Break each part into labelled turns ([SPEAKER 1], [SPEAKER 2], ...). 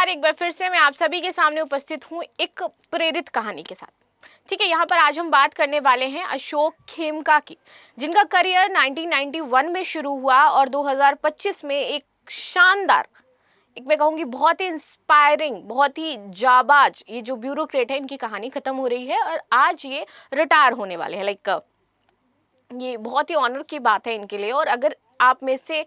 [SPEAKER 1] नमस्कार, एक बार फिर से मैं आप सभी के सामने उपस्थित हूँ एक प्रेरित कहानी के साथ। ठीक है, यहाँ पर आज हम बात करने वाले हैं अशोक खेमका की, जिनका करियर 1991 में शुरू हुआ और 2025 में एक शानदार, एक मैं कहूँगी बहुत ही इंस्पायरिंग, बहुत ही जाबाज ये जो ब्यूरोक्रेट है, इनकी कहानी खत्म हो रही है और आज ये रिटायर होने वाले हैं। ये बहुत ही ऑनर की बात है इनके लिए। और अगर आप में से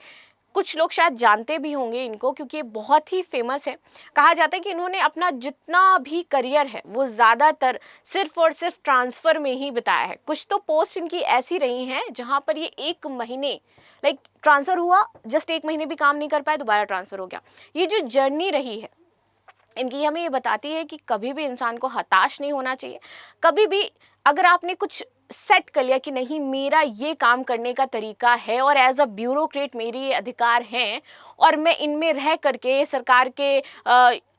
[SPEAKER 1] कुछ लोग शायद जानते भी होंगे इनको, क्योंकि ये बहुत ही फेमस है। कहा जाता है कि इन्होंने अपना जितना भी करियर है वो ज़्यादातर सिर्फ और सिर्फ ट्रांसफ़र में ही बिताया है। कुछ तो पोस्ट इनकी ऐसी रही हैं जहाँ पर ये एक महीने ट्रांसफ़र हुआ, जस्ट एक महीने भी काम नहीं कर पाए, दोबारा ट्रांसफ़र हो गया। ये जो जर्नी रही है इनकी हमें ये बताती है कि कभी भी इंसान को हताश नहीं होना चाहिए। कभी भी अगर आपने कुछ सेट कर लिया कि नहीं, मेरा ये काम करने का तरीका है और एज अ ब्यूरोक्रेट मेरे ये अधिकार हैं और मैं इनमें रह करके सरकार के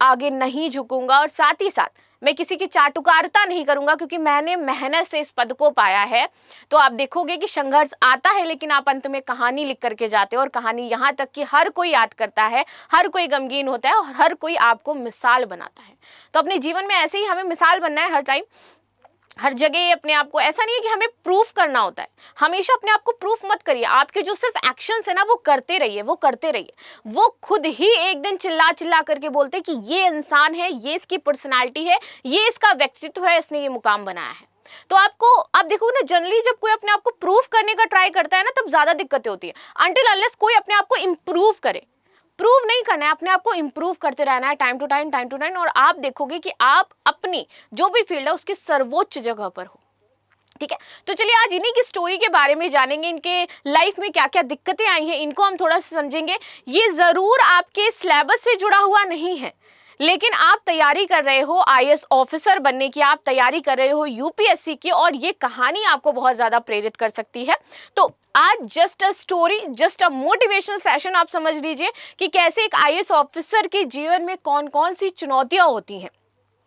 [SPEAKER 1] आगे नहीं झुकूंगा और साथ ही साथ मैं किसी की चाटुकारिता नहीं करूंगा क्योंकि मैंने मेहनत से इस पद को पाया है, तो आप देखोगे कि संघर्ष आता है लेकिन आप अंत में कहानी लिख करके जाते हो। और कहानी यहाँ तक कि हर कोई याद करता है, हर कोई गमगीन होता है और हर कोई आपको मिसाल बनाता है। तो अपने जीवन में ऐसे ही हमें मिसाल बनना है हर टाइम, हर जगह अपने आप को। ऐसा नहीं है कि हमें प्रूफ करना होता है, हमेशा अपने आप को प्रूफ मत करिए। आपके जो सिर्फ एक्शंस है ना, वो करते रहिए, वो करते रहिए। वो खुद ही एक दिन चिल्ला चिल्ला करके बोलते कि ये इंसान है, ये इसकी पर्सनालिटी है, ये इसका व्यक्तित्व है, इसने ये मुकाम बनाया है। तो आप देखो ना, जनरली जब कोई अपने आप को प्रूफ करने का ट्राई करता है ना, तब ज्यादा दिक्कतें होती है। अनटिल अनलेस कोई अपने आप को इंप्रूव करे, प्रूव नहीं करना है, अपने आप को इंप्रूव करते रहना है टाइम टू टाइम, और आप देखोगे कि आप अपनी जो भी फील्ड है उसकी सर्वोच्च जगह पर हो। ठीक है, तो चलिए आज इन्हीं की स्टोरी के बारे में जानेंगे। इनके लाइफ में क्या क्या दिक्कतें आई हैं, इनको हम थोड़ा सा समझेंगे। ये जरूर आपके सिलेबस से जुड़ा हुआ नहीं है, लेकिन आप तैयारी कर रहे हो आईएएस ऑफिसर बनने की, आप तैयारी कर रहे हो यूपीएससी की, और ये कहानी आपको बहुत ज्यादा प्रेरित कर सकती है। तो आज just a story, just a motivational session आप समझ लीजिए कि कैसे एक आईएएस ऑफिसर के जीवन में कौन कौन सी चुनौतियां होती हैं।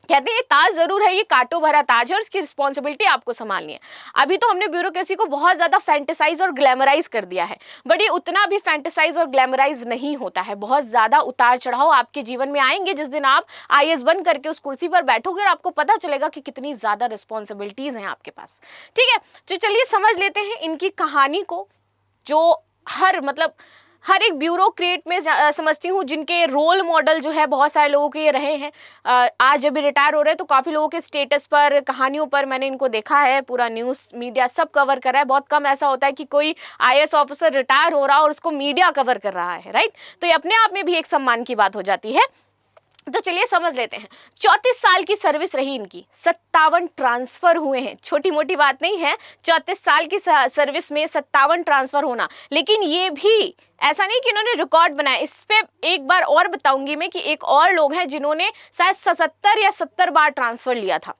[SPEAKER 1] कहते हैं ये ताज जरूर है, ये कांटों भरा ताज है और इसकी रिस्पॉन्सिबिलिटी आपको संभालनी है। अभी तो हमने ब्यूरोक्रेसी को बहुत ज्यादा फैंटेसाइज और ग्लैमराइज कर दिया है, बट ये उतना भी फैंटेसाइज और ग्लैमराइज नहीं होता है। बहुत ज्यादा उतार चढ़ाव आपके जीवन में आएंगे जिस दिन आप आईएएस बन करके उस कुर्सी पर बैठोगे और आपको पता चलेगा कि कितनी ज्यादा रिस्पॉन्सिबिलिटीज हैं आपके पास। ठीक है, तो चलिए समझ लेते हैं इनकी कहानी को, जो हर एक ब्यूरोक्रेट में समझती हूँ जिनके रोल मॉडल जो है बहुत सारे लोगों के ये रहे हैं। आज जब भी रिटायर हो रहे हैं तो काफ़ी लोगों के स्टेटस पर, कहानियों पर मैंने इनको देखा है, पूरा न्यूज़ मीडिया सब कवर कर रहा है। बहुत कम ऐसा होता है कि कोई आईएएस ऑफिसर रिटायर हो रहा और उसको मीडिया कवर कर रहा है, राइट। तो ये अपने आप में भी एक सम्मान की बात हो जाती है। तो चलिए समझ लेते हैं। 34 साल की सर्विस रही इनकी, 57 ट्रांसफर हुए हैं, छोटी मोटी बात नहीं है। 34 साल की सर्विस में 57 ट्रांसफर होना, लेकिन ये भी ऐसा नहीं कि इन्होंने रिकॉर्ड बनाया। इस पे एक बार और बताऊंगी मैं कि एक और लोग हैं जिन्होंने शायद 77 या 70 बार ट्रांसफर लिया था,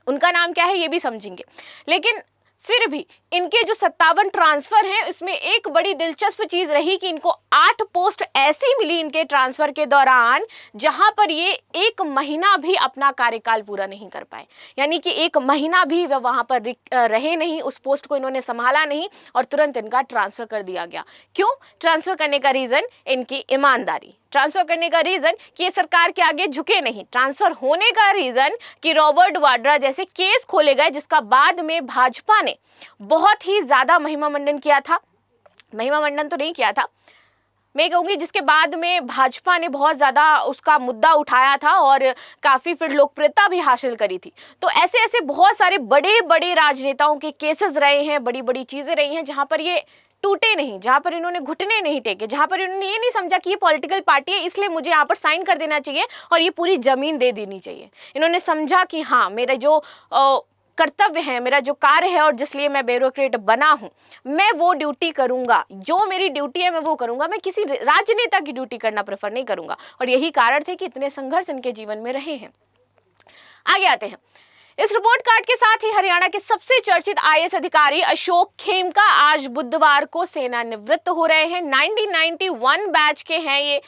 [SPEAKER 1] उनका नाम क्या है ये भी समझेंगे। लेकिन फिर भी इनके जो 57 ट्रांसफर हैं, इसमें एक बड़ी दिलचस्प चीज रही कि इनको 8 पोस्ट ऐसी मिली इनके ट्रांसफर के दौरान जहां पर ये एक महीना भी अपना कार्यकाल पूरा नहीं कर पाए। यानी कि एक महीना भी वह वहां पर रहे नहीं, उस पोस्ट को इन्होंने संभाला नहीं और तुरंत इनका ट्रांसफर कर दिया गया। क्यों ट्रांसफर करने का रीजन? इनकी ईमानदारी। ट्रांसफर करने का रीजन कि ये सरकार के आगे झुके नहीं। ट्रांसफर होने का रीजन कि रॉबर्ट वाड्रा जैसे केस खोले गए, जिसका बाद में भाजपा ने बहुत ही ज्यादा महिमा मंडन किया था। महिमा मंडन तो नहीं किया था, मैं कहूंगी जिसके बाद में भाजपा ने बहुत ज्यादा उसका मुद्दा उठाया था और काफी फिर लोकप्रियता भी हासिल करी थी। तो ऐसे ऐसे बहुत सारे बड़े बड़े राजनेताओं के केसेस रहे हैं, बड़ी बड़ी चीजें रही हैं जहां पर ये टूटे नहीं, जहां पर इन्होंने घुटने नहीं टेके, जहां पर इन्होंने ये नहीं समझा कि ये पॉलिटिकल पार्टी है इसलिए मुझे यहाँ पर साइन कर देना चाहिए और ये पूरी जमीन दे देनी चाहिए। इन्होंने समझा कि हाँ, मेरा जो कर्तव्य है, मेरा जो कार्य है और जिसलिए मैं ब्यूरोक्रेट बना हूं, मैं वो ड्यूटी करूंगा, जो मेरी ड्यूटी है मैं वो करूंगा, मैं किसी राजनेता की ड्यूटी करना प्रेफर नहीं करूंगा। और यही कारण थे कि इतने संघर्ष इनके जीवन में रहे हैं। आगे आते हैं। इस रिपोर्ट कार्ड के साथ ही हरियाणा के सबसे चर्चित आईएएस अधिकारी अशोक खेमका आज बुधवार को सेवानिवृत्त हो रहे हैं। 1991 बैच के हैं ये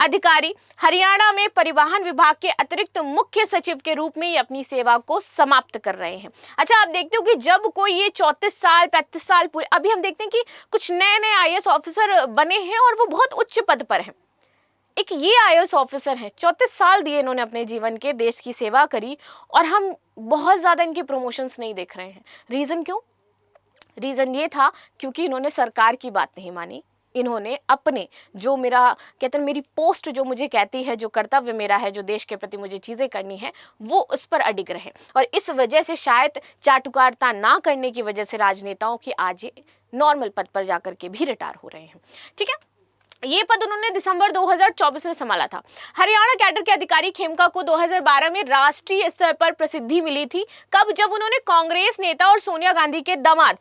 [SPEAKER 1] अधिकारी। हरियाणा में परिवहन विभाग के अतिरिक्त मुख्य सचिव के रूप में ये अपनी सेवा को समाप्त कर रहे हैं। अच्छा, आप देखते हो कि जब कोई ये 34 साल 35 साल पूरे, अभी हम देखते हैं कि कुछ नए नए आईएएस ऑफिसर बने हैं और वो बहुत उच्च पद पर हैं। एक ये आईएएस ऑफिसर हैं, 34 साल दिए इन्होंने अपने जीवन के, देश की सेवा करी, और हम बहुत ज़्यादा इनकी प्रमोशंस नहीं देख रहे हैं। रीज़न क्यों? रीज़न ये था क्योंकि इन्होंने सरकार की बात नहीं मानी। इन्होंने अपने जो मेरा कहते हैं मेरी पोस्ट जो मुझे कहती है, जो कर्तव्य मेरा है, जो देश के प्रति मुझे चीज़ें करनी है, वो उस पर अडिग रहे। और इस वजह से शायद चाटुकारिता ना करने की वजह से राजनेताओं की आज ये नॉर्मल पद पर जाकर के भी रिटायर हो रहे हैं। ठीक है, ये पद उन्होंने दिसंबर 2024 में संभाला था। हरियाणा कैडर के अधिकारी खेमका को 2012 में राष्ट्रीय स्तर पर प्रसिद्धि मिली थी। कब? जब उन्होंने कांग्रेस नेता और सोनिया गांधी के दामाद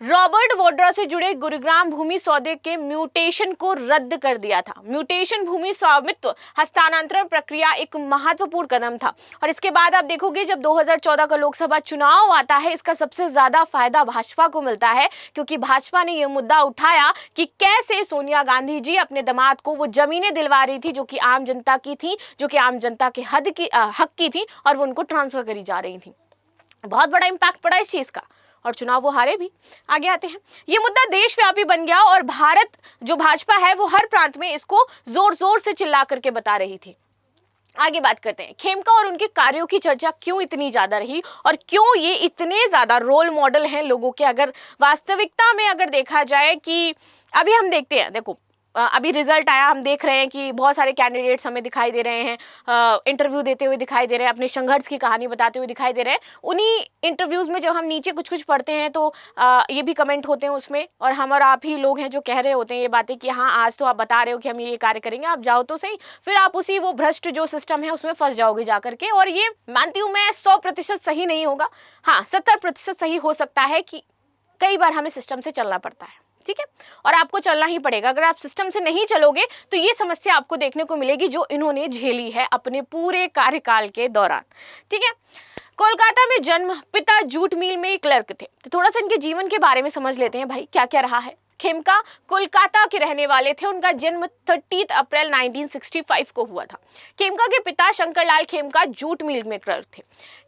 [SPEAKER 1] रॉबर्ट वाड्रा से जुड़े गुरुग्राम भूमि सौदे के म्यूटेशन को रद्द कर दिया था। म्यूटेशन भूमि स्वामित्व हस्तांतरण प्रक्रिया एक महत्वपूर्ण कदम था। और इसके बाद आप देखोगे जब 2014 का लोकसभा चुनाव आता है, इसका सबसे ज्यादा फायदा भाजपा को मिलता है, क्योंकि भाजपा ने यह मुद्दा उठाया कि कैसे सोनिया गांधी जी अपने दामाद को वो जमीनें दिलवा रही थी जो कि आम जनता की थी, जो कि आम जनता के हक की थी, और वो उनको ट्रांसफर करी जा रही थी। बहुत बड़ा इंपैक्ट पड़ा इस चीज का, और चुनाव वो हारे भी। आगे आते हैं, ये मुद्दा देशव्यापी बन गया और भारत जो भाजपा है वो हर प्रांत में इसको जोर जोर से चिल्ला करके बता रही थी। आगे बात करते हैं, खेमका और उनके कार्यों की चर्चा क्यों इतनी ज्यादा रही और क्यों ये इतने ज्यादा रोल मॉडल हैं लोगों के। अगर वास्तविकता में अगर देखा जाए कि अभी हम देखते हैं, देखो अभी रिजल्ट आया, हम देख रहे हैं कि बहुत सारे कैंडिडेट्स हमें दिखाई दे रहे हैं, इंटरव्यू देते हुए दिखाई दे रहे हैं, अपने संघर्ष की कहानी बताते हुए दिखाई दे रहे हैं। उन्हीं इंटरव्यूज में जब हम नीचे कुछ कुछ पढ़ते हैं तो ये भी कमेंट होते हैं उसमें, और हम और आप ही लोग हैं जो कह रहे होते हैं ये बातें कि हाँ आज तो आप बता रहे हो कि हम ये कार्य करेंगे, आप जाओ तो सही। फिर आप उसी वो भ्रष्ट जो सिस्टम है उसमें फंस जाओगे जाकर के। और ये मानती हूँ मैं 100% सही नहीं होगा, हाँ 70% सही हो सकता है कि कई बार हमें सिस्टम से चलना पड़ता है। ठीक है, और आपको चलना ही पड़ेगा। अगर आप सिस्टम से नहीं चलोगे तो ये समस्या आपको देखने को मिलेगी जो इन्होंने झेली है अपने पूरे कार्यकाल के दौरान। ठीक है, कोलकाता में जन्म, पिता जूट मिल में क्लर्क थे। तो थोड़ा सा इनके जीवन के बारे में समझ लेते हैं भाई, क्या क्या रहा है। खेमका कोलकाता के रहने वाले थे। उनका जन्म 30 अप्रैल 1965 को हुआ था। खेमका के पिता शंकरलाल खेमका जूट मिल में क्लर्क थे।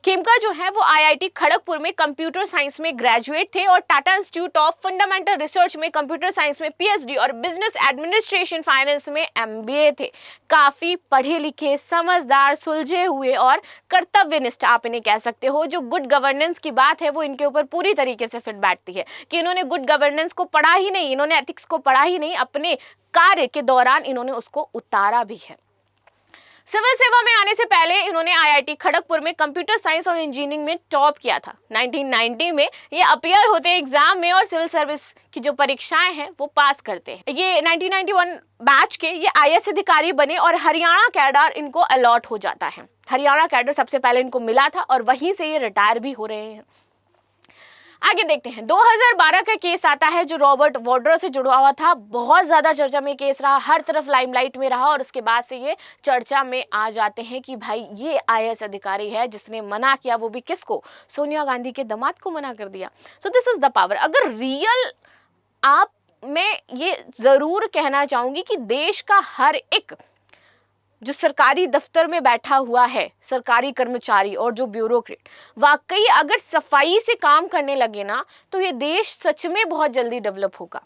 [SPEAKER 1] खेमका जो है वो आईआईटी खड़गपुर में कंप्यूटर साइंस में ग्रेजुएट थे और Tata institute of fundamental research में कंप्यूटर साइंस में पीएचडी और बिजनेस एडमिनिस्ट्रेशन फाइनेंस में एमबीए थे। काफी पढ़े लिखे, समझदार, सुलझे हुए और कर्तव्यनिष्ठ आप इन्हें कह सकते हो। जो गुड गवर्नेंस की बात है वो इनके ऊपर पूरी तरीके से फिट बैठती है कि इन्होंने गुड गवर्नेंस को पढ़ा ही नहीं, इन्होंने एथिक्स को पढ़ा ही नहीं, अपने कार्य के दौरान इन्होंने उसको उतारा भी है। सिविल सेवा में आने से पहले इन्होंने आईआईटी खड़गपुर में कंप्यूटर साइंस और इंजीनियरिंग में टॉप किया था। 1990 में ये अपीयर होते हैं एग्जाम में और सिविल सर्विस की जो परीक्षाएं हैं वो पास करते हैं। ये 1991 बैच के ये आईएएस अधिकारी बने और हरियाणा कैडर इनको अलॉट हो जाता है। हरियाणा कैडर सबसे पहले इनको मिला था और वहीं से ये रिटायर भी हो रहे हैं। आगे देखते हैं, 2012 का केस आता है जो रॉबर्ट वाड्रा से जुड़ा हुआ था। बहुत ज्यादा चर्चा में केस रहा, हर तरफ लाइमलाइट में रहा और उसके बाद से ये चर्चा में आ जाते हैं कि भाई ये आईएएस अधिकारी है जिसने मना किया, वो भी किसको? सोनिया गांधी के दामाद को मना कर दिया। So this is the power. अगर रियल आप, मैं ये जरूर कहना चाहूंगी कि देश का हर एक जो सरकारी दफ्तर में बैठा हुआ है, सरकारी कर्मचारी और जो ब्यूरोक्रेट, वाकई अगर सफाई से काम करने लगे ना तो ये देश सच में बहुत जल्दी डेवलप होगा।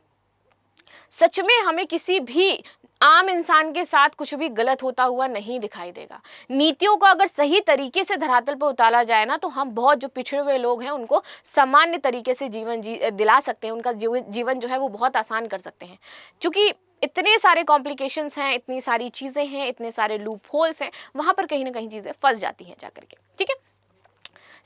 [SPEAKER 1] सच में हमें किसी भी आम इंसान के साथ कुछ भी गलत होता हुआ नहीं दिखाई देगा। नीतियों को अगर सही तरीके से धरातल पर उतारा जाए ना तो हम बहुत जो पिछड़े हुए लोग हैं उनको सामान्य तरीके से जीवन दिला सकते हैं, उनका जीवन जो है वो बहुत आसान कर सकते हैं। क्योंकि इतने सारे कॉम्प्लिकेशंस हैं, इतनी सारी चीज़ें हैं, इतने सारे लूप होल्स हैं, वहाँ पर कहीं ना कहीं चीज़ें फंस जाती हैं जाकर के। ठीक है,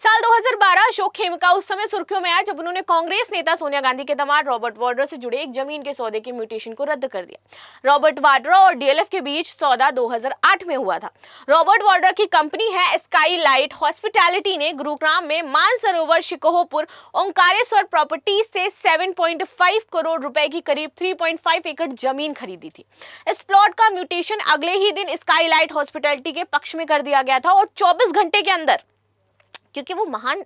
[SPEAKER 1] साल 2012 अशोक खेमका उस समय सुर्खियों में आया जब उन्होंने कांग्रेस नेता सोनिया गांधी के दामाद रॉबर्ट वाड्रा से जुड़े एक जमीन के सौदे के म्यूटेशन को रद्द कर दिया। रॉबर्ट वाड्रा और डीएलएफ के बीच सौदा 2008 में हुआ था। रॉबर्ट वाड्रा की कंपनी है स्काईलाइट हॉस्पिटैलिटी ने गुरुग्राम में मानसरोवर शिकोहपुर ओंकारेश्वर प्रॉपर्टी से 7.5 करोड़ रुपए की करीब 3.5 एकड़ जमीन खरीदी थी। इस प्लॉट का म्यूटेशन अगले ही दिन स्काईलाइट हॉस्पिटैलिटी के पक्ष में कर दिया गया था और 24 घंटे के अंदर, क्योंकि वो महान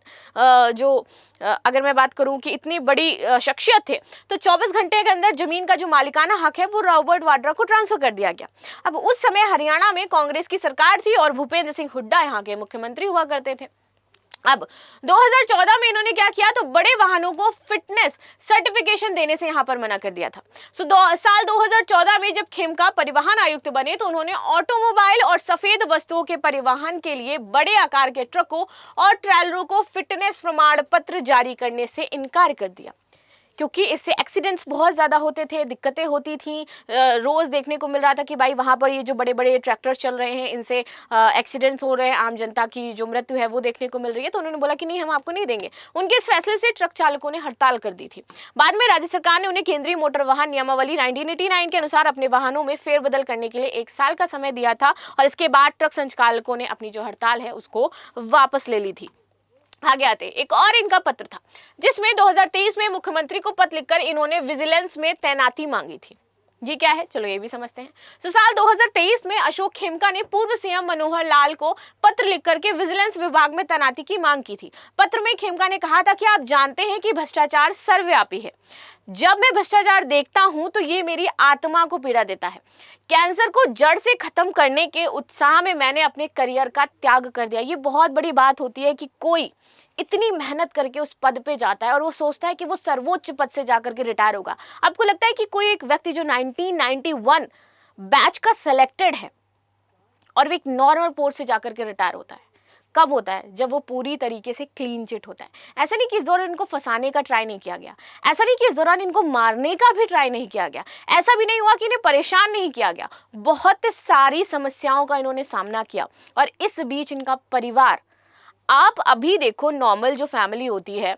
[SPEAKER 1] अगर मैं बात करूं कि इतनी बड़ी शख्सियत थे, तो 24 घंटे के अंदर जमीन का जो मालिकाना हक है वो रॉबर्ट वाड्रा को ट्रांसफर कर दिया गया। अब उस समय हरियाणा में कांग्रेस की सरकार थी और भूपेंद्र सिंह हुड्डा यहाँ के मुख्यमंत्री हुआ करते थे। अब 2014 में इन्होंने क्या किया, तो बड़े वाहनों को फिटनेस सर्टिफिकेशन देने से यहां पर मना कर दिया था। साल 2014 में जब खेमका परिवहन आयुक्त बने तो उन्होंने ऑटोमोबाइल और सफेद वस्तुओं के परिवहन के लिए बड़े आकार के ट्रकों और ट्रेलरों को फिटनेस प्रमाण पत्र जारी करने से इनकार कर दिया, क्योंकि इससे एक्सीडेंट्स बहुत ज़्यादा होते थे, दिक्कतें होती थी। रोज़ देखने को मिल रहा था कि भाई वहाँ पर ये जो बड़े बड़े ट्रैक्टर्स चल रहे हैं इनसे एक्सीडेंट्स हो रहे हैं, आम जनता की जो मृत्यु है वो देखने को मिल रही है। तो उन्होंने बोला कि नहीं, हम आपको नहीं देंगे। उनके इस फैसले से ट्रक चालकों ने हड़ताल कर दी थी। बाद में राज्य सरकार ने उन्हें केंद्रीय मोटर वाहन नियमावली 1989 के अनुसार अपने वाहनों में फेरबदल करने के लिए 1 साल का समय दिया था, और इसके बाद ट्रक संचालकों ने अपनी जो हड़ताल है उसको वापस ले ली थी। आगे आते एक और इनका पत्र था जिसमें 2023 में मुख्यमंत्री को पत्र लिखकर इन्होंने विजिलेंस में तैनाती मांगी थी। ये क्या है, चलो ये भी समझते हैं। तो साल 2023 में अशोक खेमका ने पूर्व सीएम मनोहर लाल को पत्र लिख करके विजिलेंस विभाग में तैनाती की मांग की थी। पत्र में खेमका ने कहा था कि आप जानते हैं कि भ्रष्टाचार सर्वव्यापी है। जब मैं भ्रष्टाचार देखता हूं तो ये मेरी आत्मा को पीड़ा देता है। कैंसर को जड़ से खत्म करने के उत्साह में मैंने अपने करियर का त्याग कर दिया। ये बहुत बड़ी बात होती है कि कोई इतनी मेहनत करके उस पद पे जाता है और वो सोचता है कि वो सर्वोच्च पद से जाकर के रिटायर होगा। आपको लगता है कि कोई एक व्यक्ति जो 1991 बैच का सिलेक्टेड है और वो एक नॉर्मल पोस्ट से जाकर के रिटायर होता है, कब होता है? जब वो पूरी तरीके से क्लीन चिट होता है। ऐसा नहीं कि इस दौरान इनको फंसाने का ट्राई नहीं किया गया, ऐसा नहीं कि इस दौरान इनको मारने का भी ट्राई नहीं किया गया, ऐसा भी नहीं हुआ कि इन्हें परेशान नहीं किया गया। बहुत सारी समस्याओं का इन्होंने सामना किया और इस बीच इनका परिवार, आप अभी देखो नॉर्मल जो फैमिली होती है,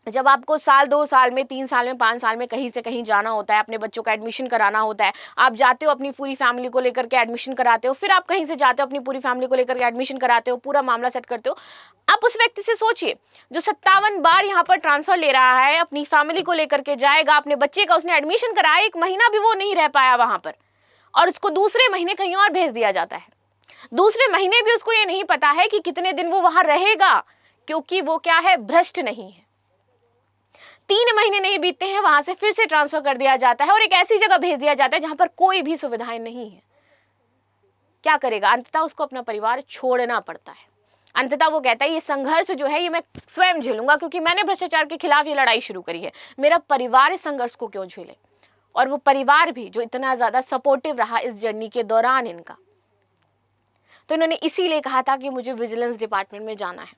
[SPEAKER 1] जब आपको साल 2 साल में 3 साल में 5 साल में कहीं से कहीं जाना होता है, अपने बच्चों का एडमिशन कराना होता है, आप जाते हो अपनी पूरी फैमिली को लेकर के एडमिशन कराते हो, फिर आप कहीं से जाते हो अपनी पूरी फैमिली को लेकर के एडमिशन कराते हो, पूरा मामला सेट करते हो। आप उस व्यक्ति से सोचिए जो 57 बार यहाँ पर ट्रांसफर ले रहा है, अपनी फैमिली को लेकर के जाएगा, अपने बच्चे का उसने एडमिशन कराया, 1 महीना भी वो नहीं रह पाया वहां पर और उसको दूसरे महीने कहीं और भेज दिया जाता है। दूसरे महीने भी उसको ये नहीं पता है कि कितने दिन वो वहां रहेगा, क्योंकि वो क्या है, भ्रष्ट नहीं है। 3 महीने नहीं बीतते हैं, वहां से फिर से ट्रांसफर कर दिया जाता है और एक ऐसी जगह भेज दिया जाता है जहां पर कोई भी सुविधाएं नहीं है। क्या करेगा? अंततः उसको अपना परिवार छोड़ना पड़ता है। अंततः वो कहता है ये संघर्ष जो है ये मैं स्वयं झेलूंगा, क्योंकि मैंने भ्रष्टाचार के खिलाफ ये लड़ाई शुरू करी है, मेरा परिवार इस संघर्ष को क्यों झेले। और वो परिवार भी जो इतना ज्यादा सपोर्टिव रहा इस जर्नी के दौरान इनका, तो इन्होंने इसीलिए कहा था कि मुझे विजिलेंस डिपार्टमेंट में जाना है।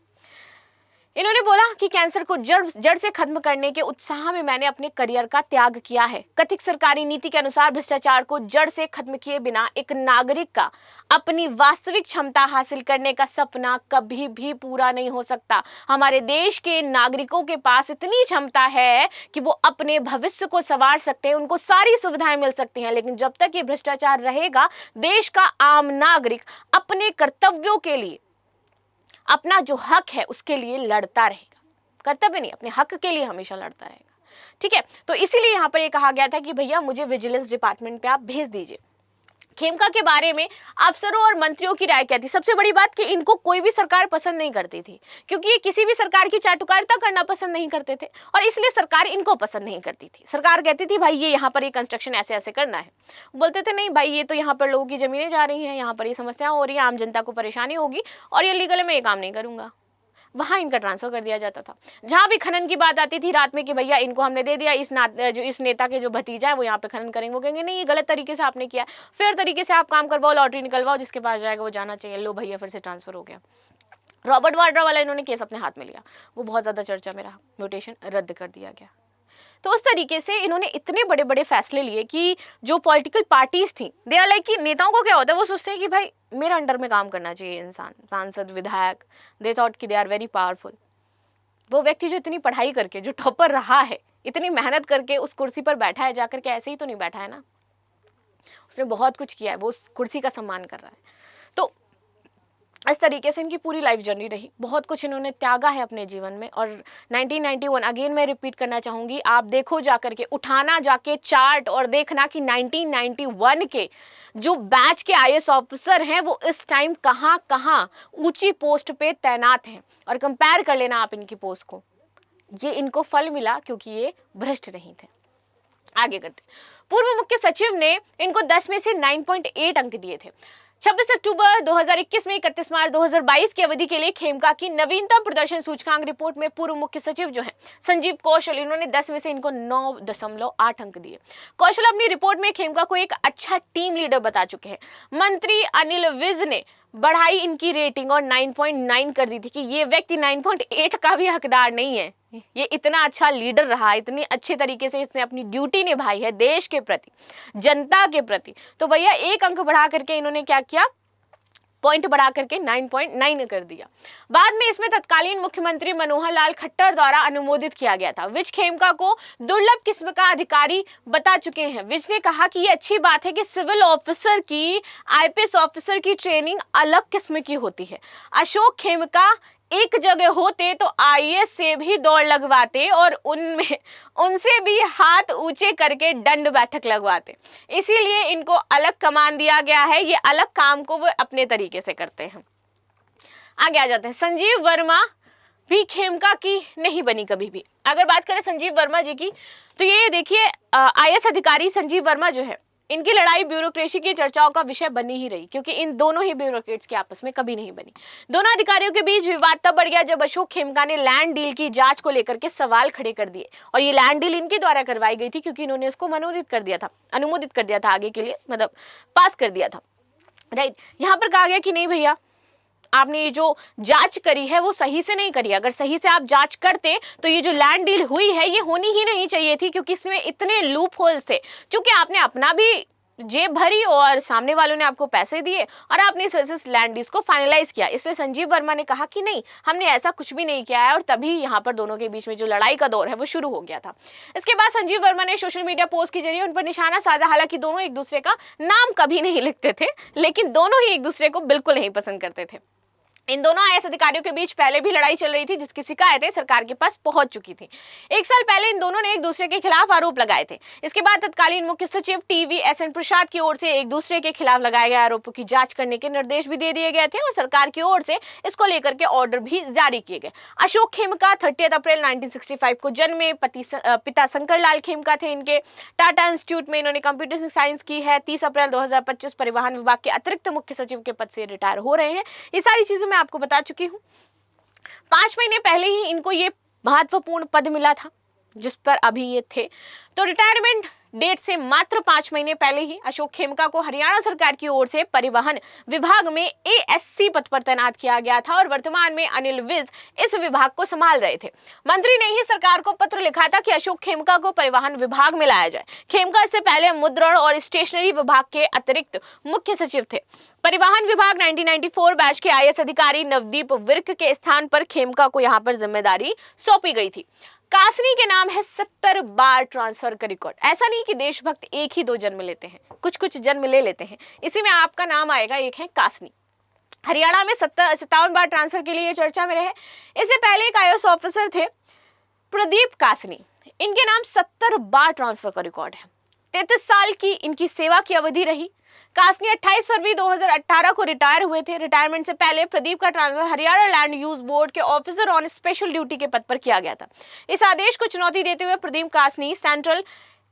[SPEAKER 1] इन्होंने बोला कि कैंसर को जड़ से खत्म करने के उत्साह में मैंने अपने करियर का त्याग किया है। कथित सरकारी नीति के अनुसार भ्रष्टाचार को जड़ से खत्म किए बिना एक नागरिक का अपनी वास्तविक क्षमता हासिल करने का सपना कभी भी पूरा नहीं हो सकता। हमारे देश के नागरिकों के पास इतनी क्षमता है कि वो अपने भविष्य को संवार सकते हैं, उनको सारी सुविधाएं मिल सकती हैं, लेकिन जब तक ये भ्रष्टाचार रहेगा, देश का आम नागरिक अपने कर्तव्यों के लिए, अपना जो हक है उसके लिए लड़ता रहेगा। कर्तव्य नहीं, अपने हक के लिए हमेशा लड़ता रहेगा। ठीक है, तो इसीलिए यहाँ पर ये कहा गया था कि भैया मुझे विजिलेंस डिपार्टमेंट पे आप भेज दीजिए। खेमका के बारे में अफसरों और मंत्रियों की राय क्या थी? सबसे बड़ी बात कि इनको कोई भी सरकार पसंद नहीं करती थी, क्योंकि ये किसी भी सरकार की चाटुकारिता करना पसंद नहीं करते थे और इसलिए सरकार इनको पसंद नहीं करती थी। सरकार कहती थी भाई ये यहाँ पर ये कंस्ट्रक्शन ऐसे ऐसे करना है, बोलते थे नहीं भाई ये तो यहाँ पर लोगों की जमीनें जा रही हैं, यहाँ पर ये समस्याएं हो रही है, आम जनता को परेशानी होगी और ये लीगल मैं ये काम नहीं करूंगा। वहां इनका ट्रांसफर कर दिया जाता था। जहां भी खनन की बात आती थी रात में कि भैया इनको हमने दे दिया, इस नेता के जो भतीजा है वो यहाँ पे खनन करेंगे, वो कहेंगे नहीं ये गलत तरीके से आपने किया, फेयर तरीके से आप काम करवाओ, लॉटरी निकलवाओ, जिसके पास जाएगा वो जाना चाहिए। लो भैया फिर से ट्रांसफर हो गया। रॉबर्ट वाड्रा वाला इन्होंने केस अपने हाथ में लिया, वो बहुत ज्यादा चर्चा में रहा, म्यूटेशन रद्द कर दिया गया। तो उस तरीके से इन्होंने इतने बड़े बड़े फैसले लिए कि जो पॉलिटिकल पार्टीज थी, दे आर लाइक कि नेताओं को क्या होता है, वो सोचते हैं कि भाई मेरे अंडर में काम करना चाहिए इंसान, सांसद, विधायक, दे थॉट कि दे आर वेरी पावरफुल। वो व्यक्ति जो इतनी पढ़ाई करके, जो टॉपर रहा है, इतनी मेहनत करके उस कुर्सी पर बैठा है, जाकर के ऐसे ही तो नहीं बैठा है ना, उसने बहुत कुछ किया है, वो उस कुर्सी का सम्मान कर रहा है। तो इस तरीके से इनकी पूरी लाइफ जर्नी रही, बहुत कुछ इन्होंने त्यागा है अपने जीवन में। और 1991 अगेन मैं रिपीट करना चाहूँगी, आप देखो जाकर के, उठाना जाके चार्ट और देखना कि 1991 के जो बैच के IAS ऑफिसर हैं वो इस टाइम कहाँ कहाँ ऊंची पोस्ट पे तैनात हैं, और कंपेयर कर लेना आप इनकी पोस्ट को। ये इनको फल मिला क्योंकि ये भ्रष्ट नहीं थे। आगे करते, पूर्व मुख्य सचिव ने इनको 10 में से 9.8 अंक दिए थे। 26 अक्टूबर 2021 में 31 मार्च 2022 की अवधि के लिए खेमका की नवीनतम प्रदर्शन सूचकांक रिपोर्ट में पूर्व मुख्य सचिव जो है संजीव कौशल, इन्होंने 10 में से इनको 9.8 अंक दिए। कौशल अपनी रिपोर्ट में खेमका को एक अच्छा टीम लीडर बता चुके हैं। मंत्री अनिल विज ने बढ़ाई इनकी रेटिंग और 9.9 कर दी थी कि ये व्यक्ति 9.8 का भी हकदार नहीं है। ये इतना अच्छा लीडर रहा, इतनी अच्छे तरीके से इसने अपनी ड्यूटी निभाई है देश के प्रति, जनता के प्रति, तो भैया एक अंक बढ़ा करके इन्होंने क्या किया, पॉइंट बढ़ा करके 9.9 कर दिया। बाद में इसमें तत्कालीन मुख्यमंत्री मनोहर लाल खट्टर द्वारा अनुमोदित किया गया था। विज खेमका को दुर्लभ किस्म का अधिकारी बता चुके हैं। विज ने कहा कि ये अच्छी बात है कि सिविल ऑफिसर की, आईपीएस ऑफिसर की ट्रेनिंग अलग किस्म की होती है। अशोक खेमका एक जगह होते तो आईएएस से भी दौड़ लगवाते और उनसे भी हाथ ऊंचे करके दंड बैठक लगवाते। इसीलिए इनको अलग कमान दिया गया है, ये अलग काम को वो अपने तरीके से करते हैं। आगे आ जाते हैं। संजीव वर्मा भी खेमका की नहीं बनी कभी भी। अगर बात करें संजीव वर्मा जी की, तो ये देखिए आईएएस अधिकारी संजीव वर्मा जो है, इनकी लड़ाई ब्यूरोक्रेसी की चर्चाओं का विषय बनी ही रही, क्योंकि इन दोनों ही ब्यूरोक्रेट्स के आपस में कभी नहीं बनी। दोनों अधिकारियों के बीच विवाद तब बढ़ गया जब अशोक खेमका ने लैंड डील की जांच को लेकर के सवाल खड़े कर दिए, और ये लैंड डील इनके द्वारा करवाई गई थी क्योंकि इन्होंने इसको अनुमोदित कर दिया था आगे के लिए, मतलब पास कर दिया था, राइट। यहाँ पर कहा गया कि नहीं भैया, आपने ये जो जांच करी है वो सही से नहीं करी। अगर सही से आप जांच करते तो ये जो लैंड डील हुई है ये होनी ही नहीं चाहिए थी, क्योंकि इसमें इतने लूप होल्स थे। क्योंकि आपने अपना भी जेब भरी और सामने वालों ने आपको पैसे दिए और आपने इस वजह से लैंड डील को फाइनलाइज किया। इसलिए संजीव वर्मा ने कहा कि नहीं, हमने ऐसा कुछ भी नहीं किया है, और तभी यहाँ पर दोनों के बीच में जो लड़ाई का दौर है वो शुरू हो गया था। इसके बाद संजीव वर्मा ने सोशल मीडिया पोस्ट के जरिए उन पर निशाना साधा। हालांकि दोनों एक दूसरे का नाम कभी नहीं लिखते थे, लेकिन दोनों ही एक दूसरे को बिल्कुल नहीं पसंद करते थे। इन दोनों आईएएस अधिकारियों के बीच पहले भी लड़ाई चल रही थी, जिसकी शिकायतें सरकार के पास पहुंच चुकी थी। 1 साल पहले इन दोनों ने एक दूसरे के खिलाफ आरोप लगाए थे। इसके बाद तत्कालीन मुख्य सचिव टीवी.एस.एन. प्रसाद की ओर से एक दूसरे के खिलाफ लगाए गए आरोपों की जांच करने के निर्देश भी दे दिए गए थे, और सरकार की ओर से इसको लेकर के ऑर्डर भी जारी किए गए। अशोक खेमका 30 अप्रैल 1965 को जन्मे। पिता शंकर लाल खेमका थे इनके। टाटा इंस्टीट्यूट में इन्होंने कंप्यूटर साइंस की है। 30 अप्रैल 2025 परिवहन विभाग के अतिरिक्त मुख्य सचिव के पद से रिटायर हो रहे हैं। ये सारी चीजें मैं आपको बता चुकी हूँ। 5 महीने पहले ही इनको ये महत्वपूर्ण पद मिला था जिस पर अभी ये थे। तो रिटायरमेंट डेट से मात्र 5 महीने पहले ही अशोक खेमका को हरियाणा सरकार की ओर से परिवहन विभाग में एएससी पद पर तैनात किया गया था, और वर्तमान में अनिल विज इस विभाग को संभाल रहे थे। मंत्री ने ही सरकार को पत्र लिखा था कि अशोक खेमका को परिवहन विभाग में लाया जाए। खेमका इससे पहले मुद्रण और स्टेशनरी विभाग के अतिरिक्त मुख्य सचिव थे। परिवहन विभाग 1994 बैच के आईएएस अधिकारी नवदीप विर्क के स्थान पर खेमका को यहाँ पर जिम्मेदारी सौंपी गई थी। कासनी के नाम है 70 बार ट्रांसफर का रिकॉर्ड। ऐसा नहीं कि देशभक्त एक ही 2 जन्म लेते हैं, कुछ जन्म ले लेते हैं। इसी में आपका नाम आएगा, एक है कासनी। हरियाणा में 57 बार ट्रांसफर के लिए ये चर्चा में रहे। इससे पहले एक आईएएस ऑफिसर थे प्रदीप कासनी, इनके नाम 70 बार ट्रांसफर का रिकॉर्ड है। 33 साल की इनकी सेवा की अवधि रही। कासनी 28 फरवरी 2018 को रिटायर हुए थे। रिटायरमेंट से पहले प्रदीप का transfer Haryana land use board के ऑफिसर ऑन स्पेशल ड्यूटी के पद पर किया गया था। इस आदेश को चुनौती देते हुए प्रदीप कासनी सेंट्रल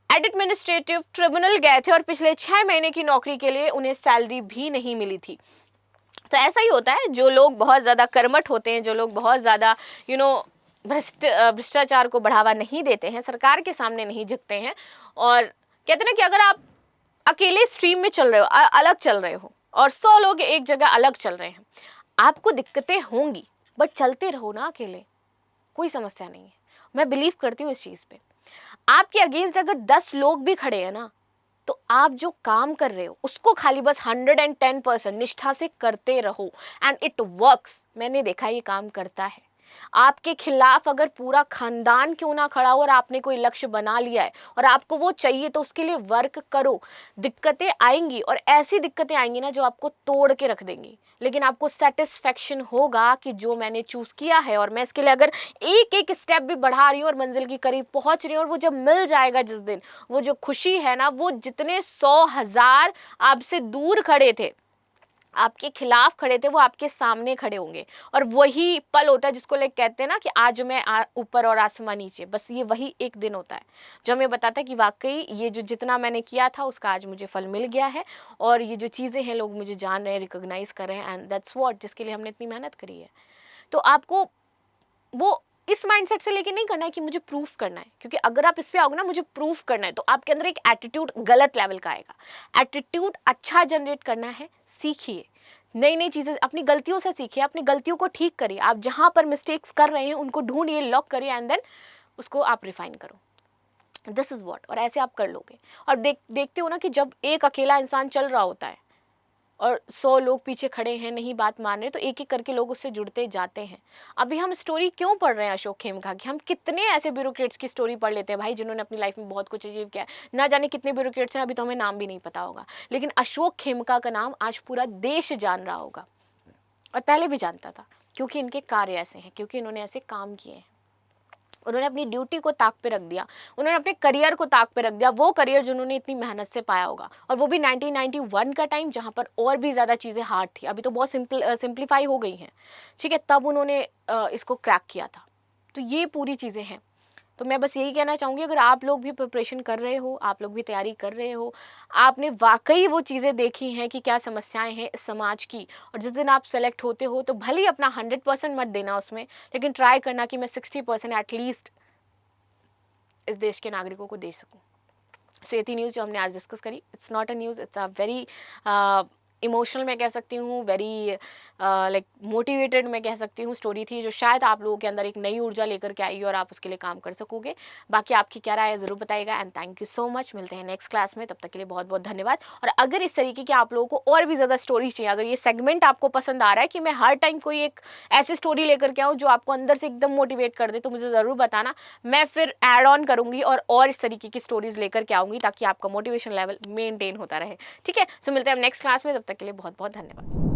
[SPEAKER 1] एडमिनिस्ट्रेटिव ट्रिब्यूनल गए थे, और पिछले 6 महीने की नौकरी के लिए उन्हें सैलरी भी नहीं मिली थी। तो ऐसा ही होता है, जो लोग बहुत ज्यादा कर्मठ होते हैं, जो लोग बहुत ज्यादा भ्रष्टाचार को बढ़ावा नहीं देते हैं, सरकार के सामने नहीं झुकते हैं, और कहते हैं कि अगर आप अकेले स्ट्रीम में चल रहे हो, अलग चल रहे हो, और 100 लोग एक जगह अलग चल रहे हैं, आपको दिक्कतें होंगी, बट चलते रहो ना अकेले, कोई समस्या नहीं है। मैं बिलीव करती हूँ इस चीज पे। आपके अगेंस्ट अगर 10 लोग भी खड़े हैं ना, तो आप जो काम कर रहे हो उसको खाली बस 110% निष्ठा से करते रहो, एंड इट वर्क्स। मैंने देखा ये काम करता है। आपके खिलाफ अगर पूरा खानदान क्यों ना खड़ा हो और आपने कोई लक्ष्य बना लिया है और आपको वो चाहिए, तो उसके लिए वर्क करो। दिक्कतें आएंगी, और ऐसी दिक्कतें आएंगी ना जो आपको तोड़ के रख देंगी, लेकिन आपको सेटिस्फेक्शन होगा कि जो मैंने चूज किया है, और मैं इसके लिए अगर एक स्टेप भी बढ़ा रही हूँ और मंजिल के करीब पहुंच रही हूँ, और वो जब मिल जाएगा जिस दिन, वो जो खुशी है ना, वो जितने 100,000 आपसे दूर खड़े थे आपके खिलाफ खड़े थे वो आपके सामने खड़े होंगे। और वही पल होता है जिसको लोग कहते हैं ना कि आज मैं ऊपर और आसमां नीचे, बस ये वही एक दिन होता है जो हमें बताता है कि वाकई ये जो जितना मैंने किया था उसका आज मुझे फल मिल गया है, और ये जो चीज़ें हैं लोग मुझे जान रहे हैं, रिकॉग्नाइज कर रहे हैं, एंड दैट्स व्हाट, जिसके लिए हमने इतनी मेहनत करी है। तो आपको वो इस माइंडसेट से लेके नहीं करना है कि मुझे प्रूफ करना है, क्योंकि अगर आप इस पे आओगे ना मुझे प्रूफ करना है, तो आपके अंदर एक एटीट्यूड गलत लेवल का आएगा। एटीट्यूड अच्छा जनरेट करना है, सीखिए नई नई चीज़ें, अपनी गलतियों से सीखिए, अपनी गलतियों को ठीक करिए, आप जहाँ पर मिस्टेक्स कर रहे हैं उनको ढूंढिए, लॉक करिए, एंड देन उसको आप रिफाइन करो। दिस इज़ वॉट, और ऐसे आप कर लोगे। और देखते हो ना कि जब एक अकेला इंसान चल रहा होता है और 100 लोग पीछे खड़े हैं नहीं बात मान रहे, तो एक एक करके लोग उससे जुड़ते जाते हैं। अभी हम स्टोरी क्यों पढ़ रहे हैं अशोक खेमका की? हम कितने ऐसे ब्यूरोक्रेट्स की स्टोरी पढ़ लेते हैं भाई जिन्होंने अपनी लाइफ में बहुत कुछ अचीव किया है। ना जाने कितने ब्यूरोक्रेट्स हैं, अभी तो हमें नाम भी नहीं पता होगा, लेकिन अशोक खेमका का नाम आज पूरा देश जान रहा होगा, और पहले भी जानता था, क्योंकि इनके कार्य ऐसे हैं, क्योंकि इन्होंने ऐसे काम किए हैं। उन्होंने अपनी ड्यूटी को ताक पे रख दिया, उन्होंने अपने करियर को ताक पे रख दिया, वो करियर जो उन्होंने इतनी मेहनत से पाया होगा, और वो भी 1991 का टाइम जहाँ पर और भी ज़्यादा चीज़ें हार्ड थी। अभी तो बहुत सिंप्लीफाई हो गई हैं, ठीक है, तब उन्होंने इसको क्रैक किया था। तो ये पूरी चीज़ें हैं। तो मैं बस यही कहना चाहूँगी, अगर आप लोग भी प्रिपरेशन कर रहे हो, आप लोग भी तैयारी कर रहे हो, आपने वाकई वो चीज़ें देखी हैं कि क्या समस्याएं हैं इस समाज की, और जिस दिन आप सेलेक्ट होते हो तो भले ही अपना 100% मत देना उसमें, लेकिन ट्राई करना कि मैं 60% एटलीस्ट इस देश के नागरिकों को दे सकूं। सो ये थी न्यूज़ जो हमने आज डिस्कस करी। It's not a news, it's a very emotional मैं कह सकती हूँ, वेरी लाइक मोटिवेटेड मैं कह सकती हूँ स्टोरी थी, जो शायद आप लोगों के अंदर एक नई ऊर्जा लेकर के आएगी और आप उसके लिए काम कर सकोगे। बाकी आपकी क्या राय है ज़रूर बताइएगा, and thank you so much. मिलते हैं नेक्स्ट क्लास में, तब तक के लिए बहुत बहुत धन्यवाद। और अगर इस तरीके की आप लोगों को और भी ज़्यादा स्टोरी चाहिए, अगर ये सेगमेंट आपको पसंद आ रहा है कि मैं हर टाइम कोई एक ऐसी स्टोरी लेकर के आऊँ जो आपको अंदर से एकदम मोटिवेट कर दे, तो मुझे ज़रूर बताना, मैं फिर ऐड ऑन करूँगी और इस तरीके की स्टोरीज लेकर के आऊँगी, ताकि आपका मोटिवेशन लेवल मेनटेन होता रहे। ठीक है, सो मिलते हैं नेक्स्ट क्लास में, तब तक के लिए बहुत बहुत धन्यवाद।